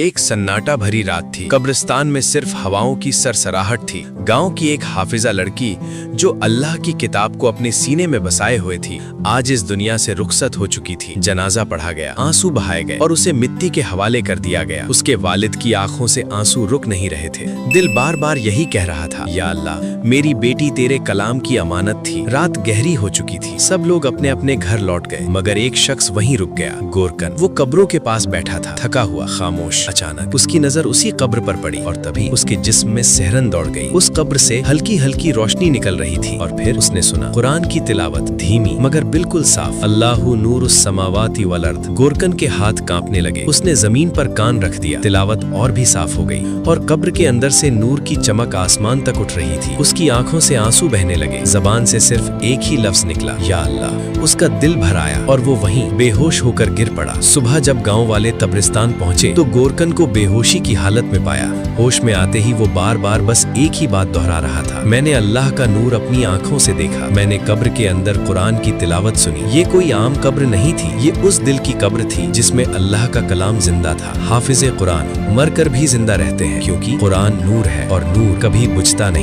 एक सन्नाटा भरी रात थी। कब्रिस्तान में सिर्फ हवाओं की सरसराहट थी। गांव की एक हाफिजा लड़की जो अल्लाह की किताब को अपने सीने में बसाए हुए थी, आज इस दुनिया से रुखसत हो चुकी थी। जनाजा पढ़ा गया, आंसू बहाए गए और उसे मिट्टी के हवाले कर दिया गया। उसके वालिद की आंखों से आंसू रुक नहीं रहे थे। दिल बार बार यही कह रहा था, या अल्लाह, मेरी बेटी तेरे कलाम की अमानत थी। रात गहरी हो चुकी थी। सब लोग अपने अपने घर लौट गए, मगर एक शख्स वहीं रुक गया, गोरकन। वो कब्रों के पास बैठा था, थका हुआ, खामोश। अचानक उसकी नजर उसी कब्र पर पड़ी और तभी उसके जिस्म में सिहरन दौड़ गई। उस कब्र से हल्की हल्की रोशनी निकल रही थी और फिर उसने सुना कुरान की तिलावत, धीमी मगर बिल्कुल साफ। अल्लाहु नूरुस समावाति वल अर्द। गोरकन के हाथ कांपने लगे। उसने जमीन पर कान रख दिया। तिलावत और भी साफ हो गई और कब्र के अंदर से नूर की चमक आसमान तक उठ रही थी। उसकी आंखों से आंसू बहने लगे। जबान से सिर्फ एक ही लफ्ज निकला, या अल्लाह। उसका दिल भर आया और वो वहीं बेहोश होकर गिर पड़ा। सुबह जब गांव वाले कब्रिस्तान पहुंचे तो गोरकन को बेहोशी की हालत में पाया। होश में आते ही वो बार बार बस एक ही बात दोहरा रहा था, मैंने अल्लाह का नूर अपनी आंखों से देखा। मैंने कब्र के अंदर कुरान की तिलावत सुनी। ये कोई आम कब्र नहीं थी, ये उस दिल की कब्र थी जिसमें अल्लाह का कलाम जिंदा था। हाफिज कुरान मर कर भी जिंदा रहते हैं, क्योंकि कुरान नूर है और नूर कभी बुझता नहीं।